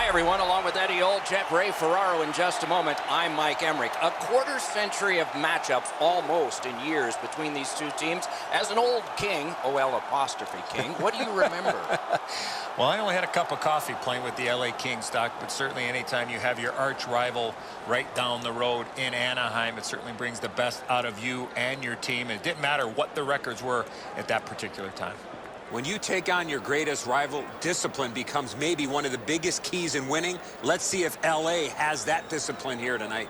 everyone, along with Eddie Olczyk, Ray Ferraro in just a moment. I'm Mike Emmerich. A quarter century of matchups almost in years between these two teams. As an old king, OL apostrophe king, what do you remember? Well, I only had a cup of coffee playing with the LA Kings, Doc, but certainly anytime you have your arch rival right down the road in Anaheim, it certainly brings the best out of you and your team. And it didn't matter what the records were at that particular time. When you take on your greatest rival, discipline becomes maybe one of the biggest keys in winning. Let's see if LA has that discipline here tonight.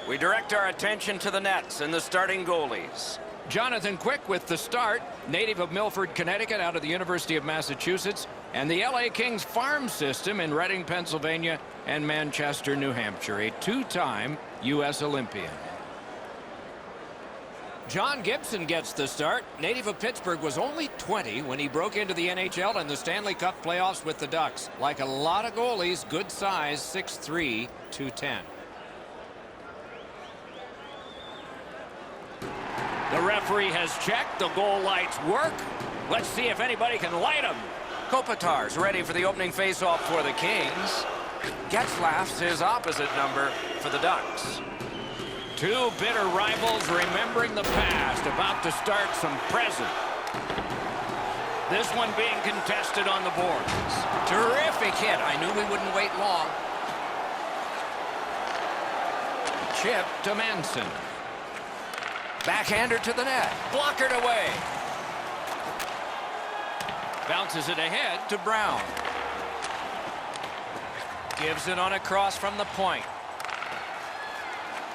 We direct our attention to the nets and the starting goalies. Jonathan Quick with the start, native of Milford, Connecticut, out of the University of Massachusetts, and the LA Kings farm system in Reading, Pennsylvania, and Manchester, New Hampshire, a two-time U.S. Olympian. John Gibson gets the start. Native of Pittsburgh, was only 20 when he broke into the NHL and the Stanley Cup playoffs with the Ducks. Like a lot of goalies, good size, 6'3", 210. The referee has checked. The goal lights work. Let's see if anybody can light them. Kopitar's ready for the opening faceoff for the Kings. Getzlaf's his opposite number for the Ducks. Two bitter rivals remembering the past, about to start some present. This one being contested on the boards. Terrific hit. I knew we wouldn't wait long. Chip to Manson. Backhander to the net. Blockered away. Bounces it ahead To Brown. Gives it on a cross from the point.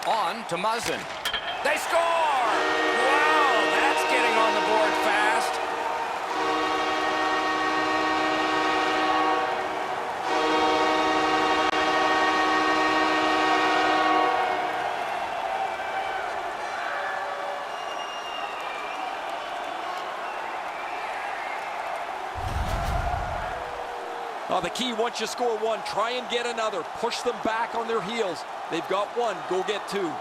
On to Muzzin. They score! Wow, that's getting on the board fast. The key, once you score one, try and get another. Push them back on their heels. They've got one. Go get two.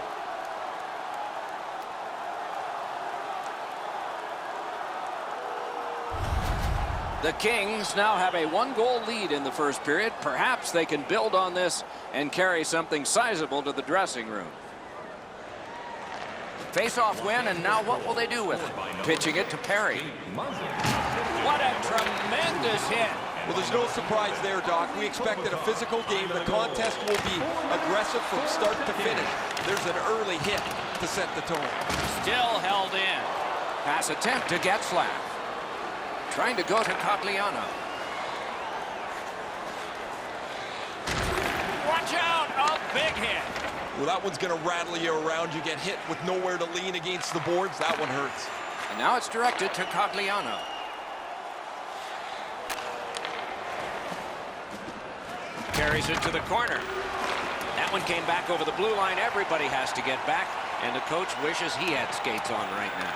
The Kings now have a one-goal lead in the first period. Perhaps they can build on this and carry something sizable to the dressing room. Face-off win, and now what will they do with it? Pitching it to Perry. What a tremendous hit. Well, there's no surprise there, Doc. We expected a physical game. The contest will be aggressive from start to finish. There's an early hit to set the tone. Still held in. Pass attempt to Getzlaf. Trying to go to Cogliano. Watch out, a big hit. Well, that one's going to rattle you around. You get hit with nowhere to lean against the boards. That one hurts. And now it's directed to Cogliano. Carries it to the corner. That one came back over the blue line. Everybody has to get back, and the coach wishes he had skates on right now.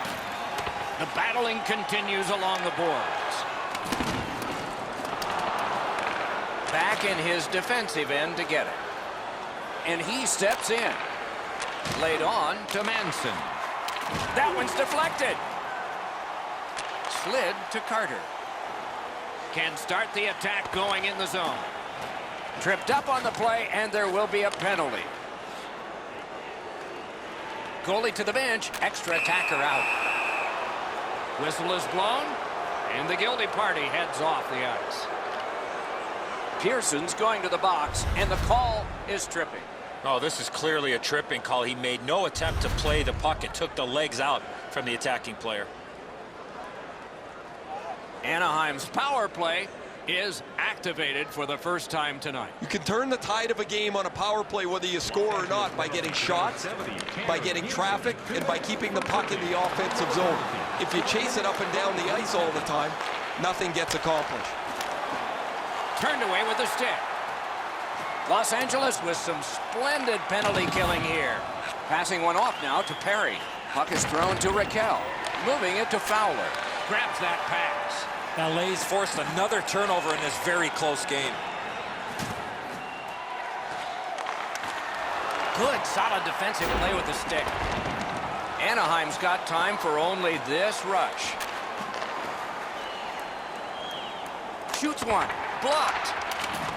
The battling continues along the boards. Back in his defensive end to get it. And he steps in. Laid on to Manson. That one's deflected. Slid to Carter. Can start the attack going in the zone. Tripped up on the play, and there will be a penalty. Goalie to the bench. Extra attacker out. Whistle is blown, and the guilty party heads off the ice. Pearson's going to the box, and the call is tripping. Oh, this is clearly a tripping call. He made no attempt to play the puck and took the legs out from the attacking player. Anaheim's power play Is activated for the first time tonight. You can turn the tide of a game on a power play, whether you score or not, by getting shots, by getting traffic, and by keeping the puck in the offensive zone. If you chase it up and down the ice all the time, nothing gets accomplished. Turned away with the stick. Los Angeles with some splendid penalty killing here. Passing one off now to Perry. Puck is thrown to Raquel. Moving it to Fowler. Grabs that pass. LA's forced another turnover in this very close game. Good, solid defensive play with the stick. Anaheim's got time for only this rush. Shoots one. blocked.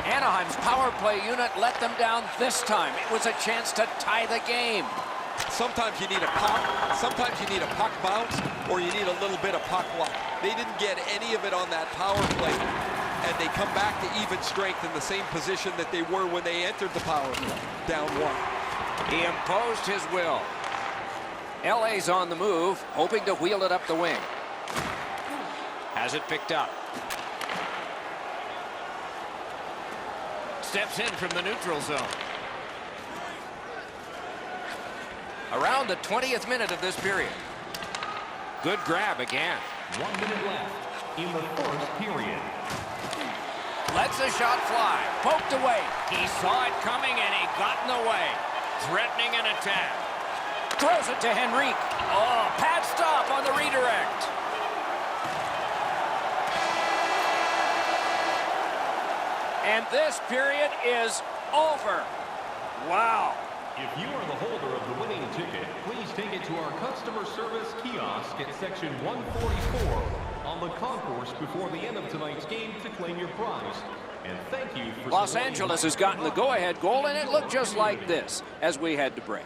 Anaheim's power play unit let them down this time. It was a chance to tie the game. Sometimes you need a puck, sometimes you need a puck bounce, or you need a little bit of puck luck. They didn't get any of it on that power play, and they come back to even strength in the same position that they were when they entered the power play, down 1. He imposed his will. LA's on the move, hoping to wheel it up the wing. Has it picked up. Steps in from the neutral zone. Around the 20th minute of this period. Good grab again. 1 minute left in the first period. Lets a shot fly. Poked away. He saw it coming and he got in the way. Threatening an attack. Throws it to Henrique. Oh, pad stop on the redirect. And this period is over. Wow. If you are the holder of the winning ticket, please take it to our customer service kiosk at section 144 on the concourse before the end of tonight's game to claim your prize. And thank you for Los Angeles has gotten the go-ahead goal, and it looked just like this as we head to break.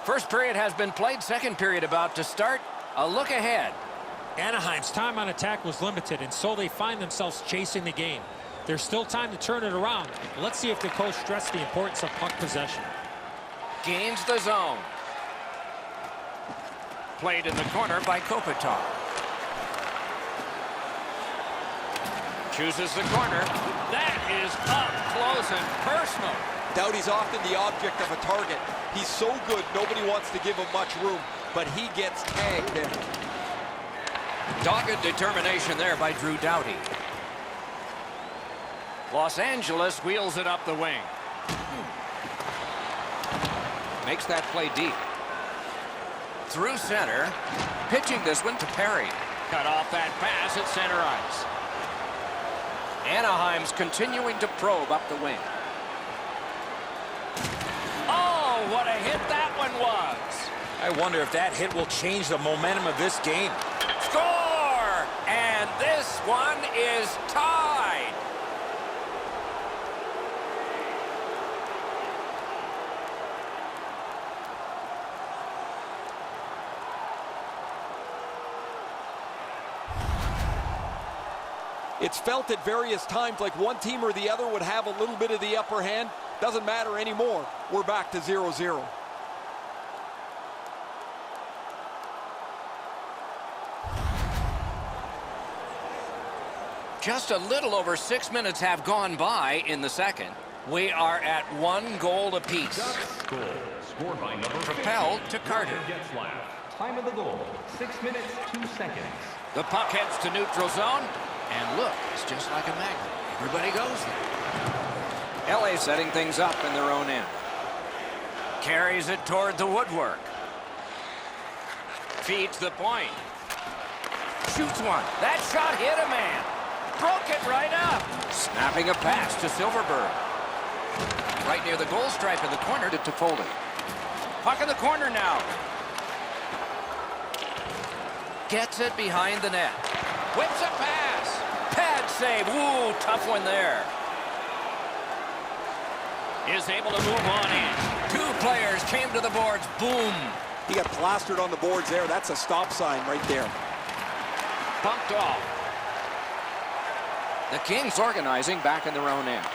First period has been played. Second period about to start. A look ahead. Anaheim's time on attack was limited, and so they find themselves chasing the game. There's still time to turn it around. Let's see if the coach stressed the importance of puck possession. Gains the zone. Played in the corner by Kopitar. Chooses the corner. That is up close and personal. Doughty's often the object of a target. He's so good, nobody wants to give him much room, but he gets tagged there. Dogged determination there by Drew Doughty. Los Angeles wheels it up the wing. Makes that play deep. Through center. Pitching this one to Perry. Cut off that pass at center ice. Anaheim's continuing to probe up the wing. Oh, what a hit that one was. I wonder if that hit will change the momentum of this game. Score! And this one is tied. It's felt at various times like one team or the other would have a little bit of the upper hand. Doesn't matter anymore. We're back to 0-0. Just a little over 6 minutes have gone by in the second. We are at 1 goal apiece. Goal scored by number Propelled to Carter. Time of the goal, 6 minutes, 2 seconds. The puck heads to neutral zone. And look, it's just like a magnet. Everybody goes there. LA setting things up in their own end. Carries it toward the woodwork. Feeds the point. Shoots one. That shot hit a man. Broke it right up. Snapping a pass to Silverberg. Right near the goal stripe in the corner to Toffoli. Puck in the corner now. Gets it behind the net. Whips a pass. Pad save. Ooh, tough one there. Is able to move on in. 2 players came to the boards. Boom. He got plastered on the boards there. That's a stop sign right there. Bumped off. The Kings organizing back in their own end.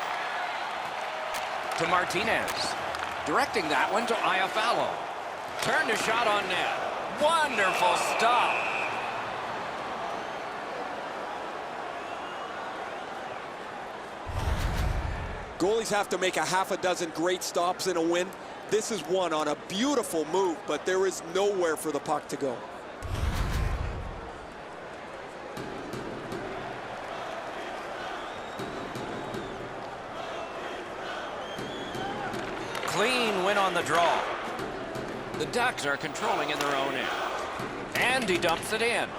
To Martinez. Directing that one to Iafallo. Turned a shot on net. Wonderful stop. Goalies have to make a half a dozen great stops in a win. This is one on a beautiful move, but there is nowhere for the puck to go. Clean win on the draw. The Ducks are controlling in their own end. And he dumps it in.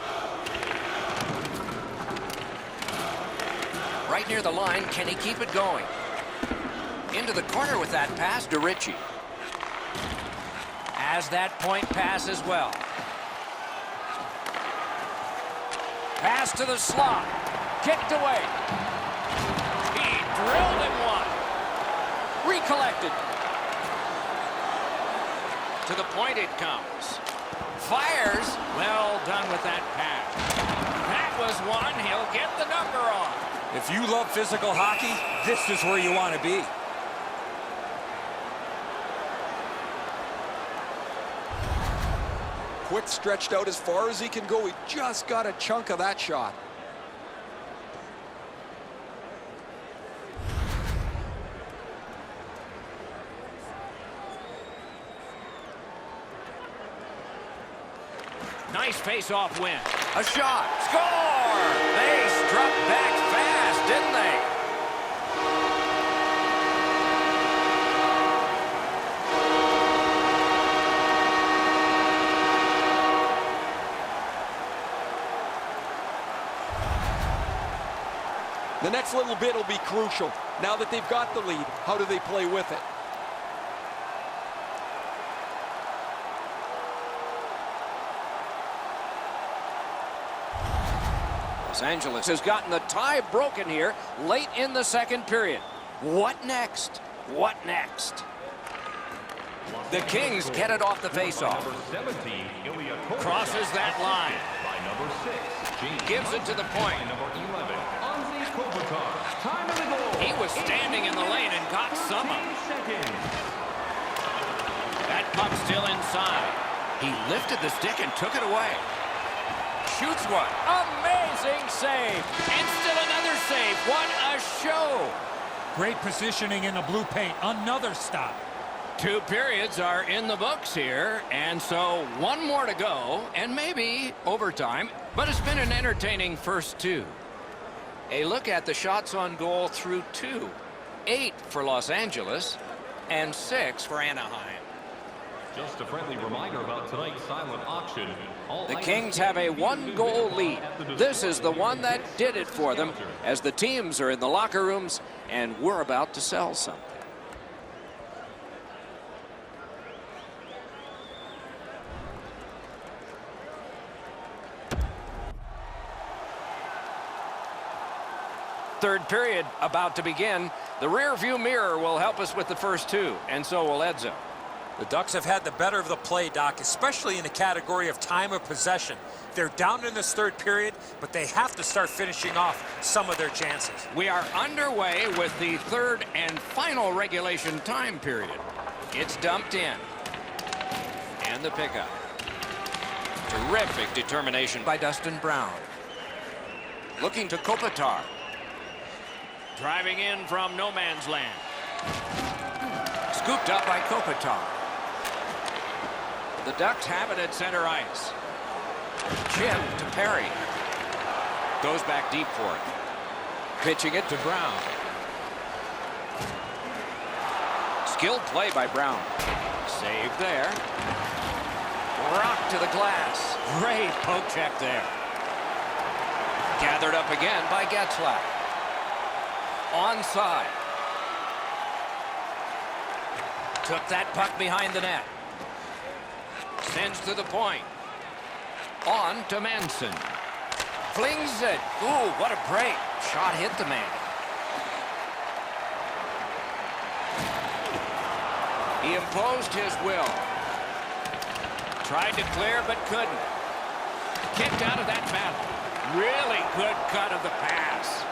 Right near the line, can he keep it going? Into the corner with that pass to Ritchie. Has that point pass as well. Pass to the slot. Kicked away. He drilled him one. Recollected. To the point it comes. Fires. Well done with that pass. That was one. He'll get the number on. If you love physical hockey, this is where you want to be. Quick, stretched out as far as he can go. He just got a chunk of that shot. Nice face-off win. A shot. Score! They struck back fast, didn't they? The next little bit will be crucial. Now that they've got the lead, how do they play with it? Los Angeles has gotten the tie broken here late in the second period. What next? What next? The Kings get it off the faceoff. Crosses that line. Gives it to the point. He was standing in the lane and got some of it. That puck still inside. He lifted the stick and took it away. Shoots one. Amazing save. And still another save. What a show. Great positioning in the blue paint. Another stop. 2 periods are in the books here, and so one more to go, and maybe overtime, but it's been an entertaining first 2. A look at the shots on goal through 2. 8 for Los Angeles, and 6 for Anaheim. Just a friendly reminder about tonight's silent auction. The Kings have a 1-goal lead. This is the one that did it for them, as the teams are in the locker rooms, and we're about to sell something. Third period about to begin. The rear view mirror will help us with the first 2, and so will Edzo. The Ducks have had the better of the play, Doc, especially in the category of time of possession. They're down in this third period, but they have to start finishing off some of their chances. We are underway with the third and final regulation time period. It's dumped in. And the pickup. Terrific determination by Dustin Brown. Looking to Kopitar. Driving in from no man's land. Scooped up by Kopitar. The Ducks have it at center ice. Chip to Perry. Goes back deep for it. Pitching it to Brown. Skilled play by Brown. Save there. Rock to the glass. Great poke check there. Gathered up again by Getzlaf. Onside. Took that puck behind the net. Sends to the point. On to Manson. Flings it. Ooh, what a break. Shot hit the man. He imposed his will. Tried to clear but couldn't. Kicked out of that battle. Really good cut of the pass.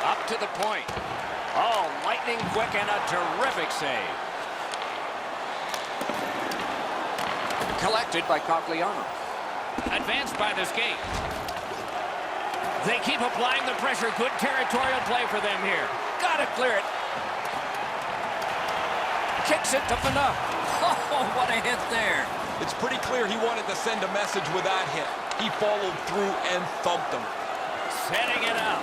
Up to the point. Oh, lightning quick and a terrific save. Collected by Cogliano. Advanced by the skate. They keep applying the pressure. Good territorial play for them here. Gotta clear it. Kicks it to Phaneuf. Oh, what a hit there. It's pretty clear he wanted to send a message with that hit. He followed through and thumped him. Setting it up.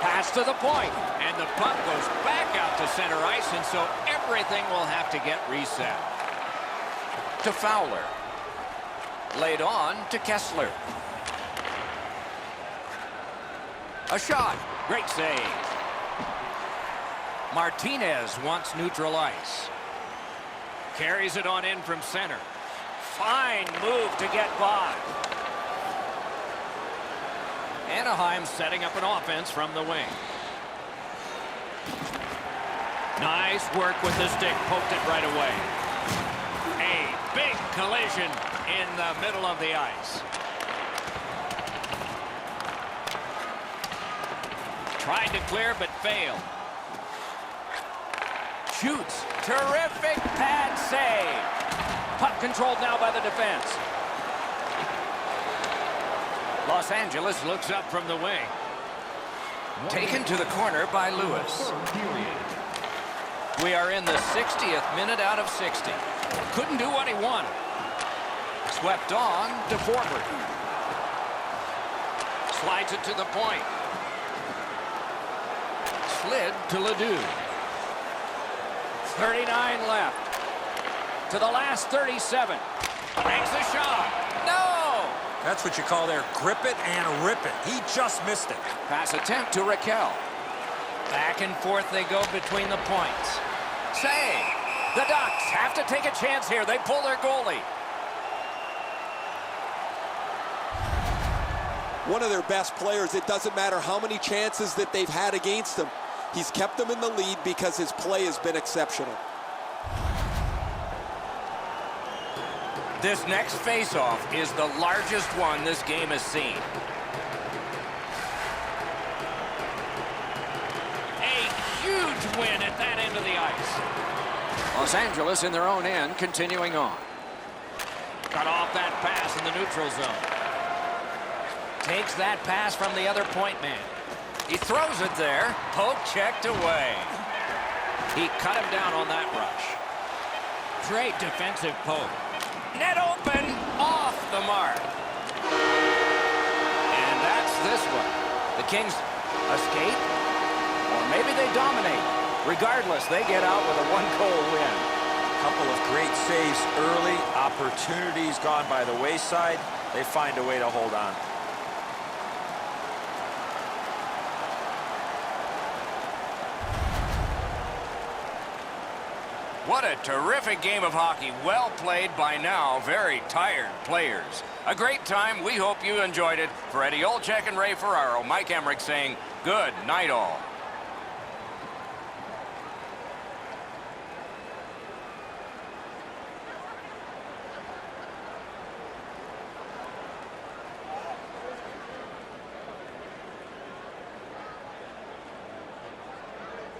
Pass to the point, and the puck goes back out to center ice, and so everything will have to get reset. To Fowler. Laid on to Kessler. A shot. Great save. Martinez wants neutral ice. Carries it on in from center. Fine move to get by. Anaheim setting up an offense from the wing. Nice work with the stick. Poked it right away. A big collision in the middle of the ice. Tried to clear but failed. Shoots. Terrific pad save. Puck controlled now by the defense. Los Angeles looks up from the wing. Taken to the corner by Lewis. We are in the 60th minute out of 60. Couldn't do what he wanted. Swept on to Forward. Slides it to the point. Slid to Ledoux. 39 left. To the last 37. Makes the shot. No! That's what you call there, grip it and rip it. He just missed it. Pass attempt to Raquel. Back and forth they go between the points. Save. The Ducks have to take a chance here. They pull their goalie. One of their best players. It doesn't matter how many chances that they've had against him. He's kept them in the lead because his play has been exceptional. This next face-off is the largest one this game has seen. A huge win at that end of the ice. Los Angeles in their own end, continuing on. Cut off that pass in the neutral zone. Takes that pass from the other point man. He throws it there. Poke checked away. He cut him down on that rush. Great defensive poke. Net open, off the mark. And that's this one. The Kings escape, or maybe they dominate. Regardless, they get out with a one-goal win. Couple of great saves early. Opportunities gone by the wayside. They find a way to hold on. What a terrific game of hockey. Well played by now. Very tired players. A great time. We hope you enjoyed it. For Eddie Olczyk and Ray Ferraro, Mike Emrick saying good night all.